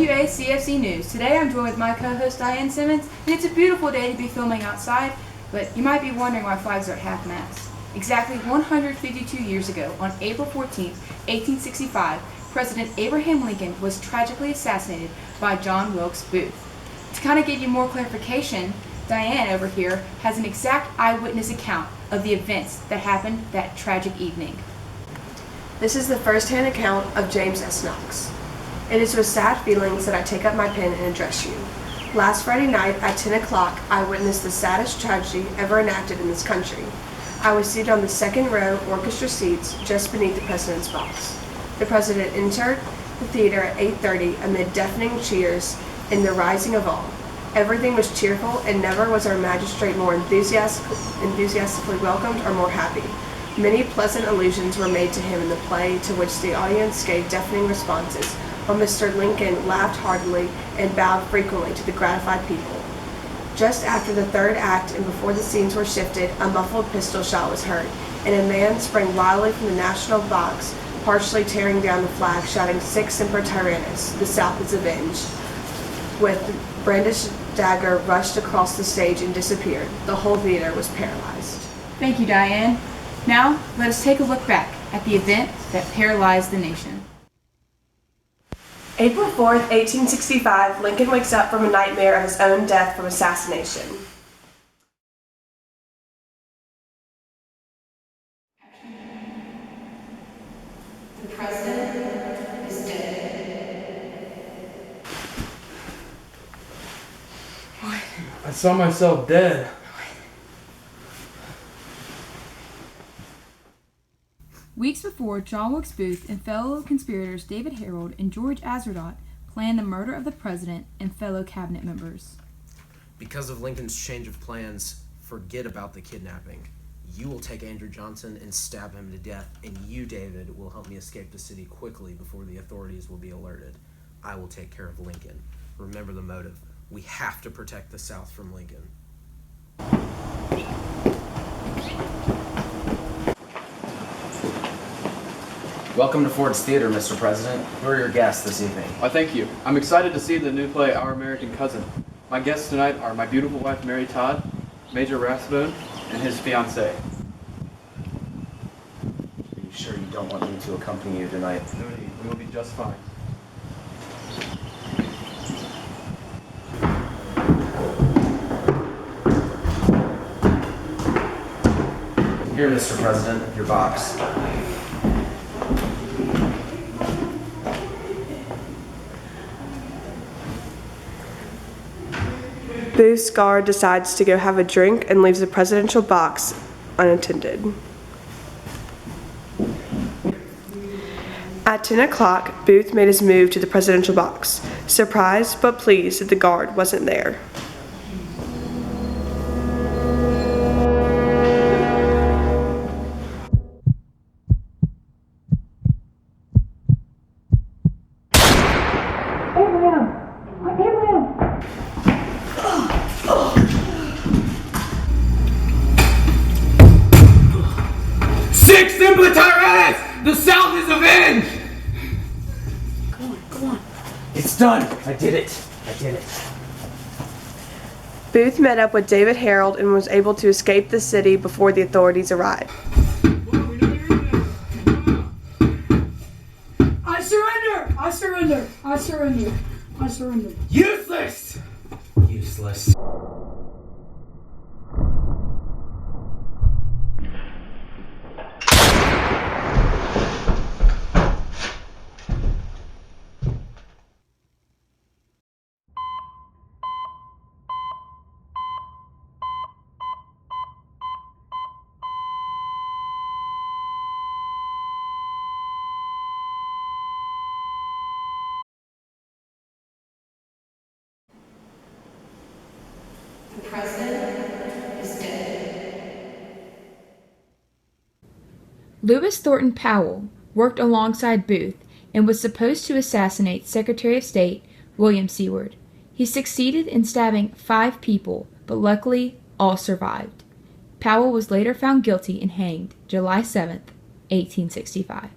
WACFC News. Today I'm joined with my co-host Diane Simmons, and it's a beautiful day to be filming outside, but you might be wondering why flags are at half-mast. Exactly 152 years ago, on April 14, 1865, President Abraham Lincoln was tragically assassinated by John Wilkes Booth. To kind of give you more clarification, Diane over here has an exact eyewitness account of the events that happened that tragic evening. This is the first-hand account of James S. Knox. It is with sad feelings that I take up my pen and address you. Last Friday night at 10 o'clock, I witnessed the saddest tragedy ever enacted in this country. I was seated on the second row orchestra seats just beneath the president's box. The president entered the theater at 8:30 amid deafening cheers and the rising of all. Everything was cheerful, and never was our magistrate more enthusiastically welcomed or more happy. Many pleasant allusions were made to him in the play, to which the audience gave deafening responses, while Mr. Lincoln laughed heartily and bowed frequently to the gratified people. Just after the third act and before the scenes were shifted, a muffled pistol shot was heard, and a man sprang wildly from the national box, partially tearing down the flag, shouting, "Sic semper tyrannis, the South is avenged." With brandished dagger, rushed across the stage and disappeared. The whole theater was paralyzed. Thank you, Diane. Now, let us take a look back at the event that paralyzed the nation. April 4th, 1865, Lincoln wakes up from a nightmare of his own death from assassination. The president is dead. What? I saw myself dead. Weeks before, John Wilkes Booth and fellow conspirators David Harold and George Azertot planned the murder of the president and fellow cabinet members. Because of Lincoln's change of plans, forget about the kidnapping. You will take Andrew Johnson and stab him to death, and you, David, will help me escape the city quickly before the authorities will be alerted. I will take care of Lincoln. Remember the motive. We have to protect the South from Lincoln. Welcome to Ford's Theater, Mr. President. Who are your guests this evening? Why, thank you. I'm excited to see the new play, Our American Cousin. My guests tonight are my beautiful wife, Mary Todd, Major Rathbone, and his fiancée. Are you sure you don't want me to accompany you tonight? No need. We will be just fine. Here, Mr. President, your box. Booth's guard decides to go have a drink and leaves the presidential box unattended. At 10 o'clock, Booth made his move to the presidential box, surprised but pleased that the guard wasn't there. Sic semper tyrannis! The South is avenged! Come on. It's done. I did it. Booth met up with David Harold and was able to escape the city before the authorities arrived. I surrender. Useless! The president is dead. Lewis Thornton Powell worked alongside Booth and was supposed to assassinate Secretary of State William Seward. He succeeded in stabbing 5 people, but luckily all survived. Powell was later found guilty and hanged July 7, 1865.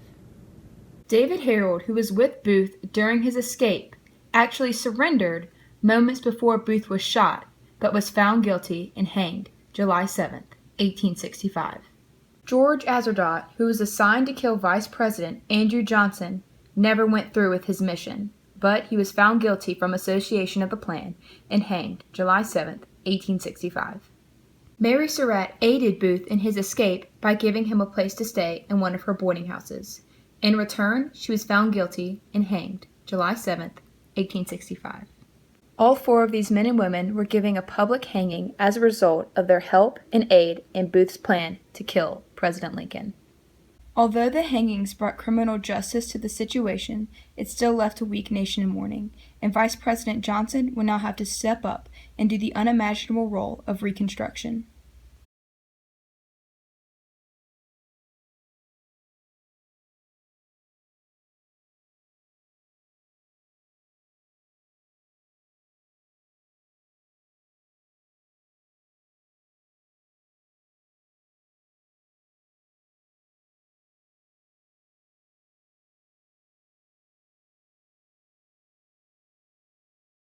David Harold, who was with Booth during his escape, actually surrendered moments before Booth was shot, but was found guilty and hanged July 7, 1865. George Azardot, who was assigned to kill Vice President Andrew Johnson, never went through with his mission, but he was found guilty from association of the plan and hanged July 7, 1865. Mary Surratt aided Booth in his escape by giving him a place to stay in one of her boarding houses. In return, she was found guilty and hanged July 7, 1865. All four of these men and women were giving a public hanging as a result of their help and aid in Booth's plan to kill President Lincoln. Although the hangings brought criminal justice to the situation, it still left a weak nation in mourning, and Vice President Johnson would now have to step up and do the unimaginable role of Reconstruction.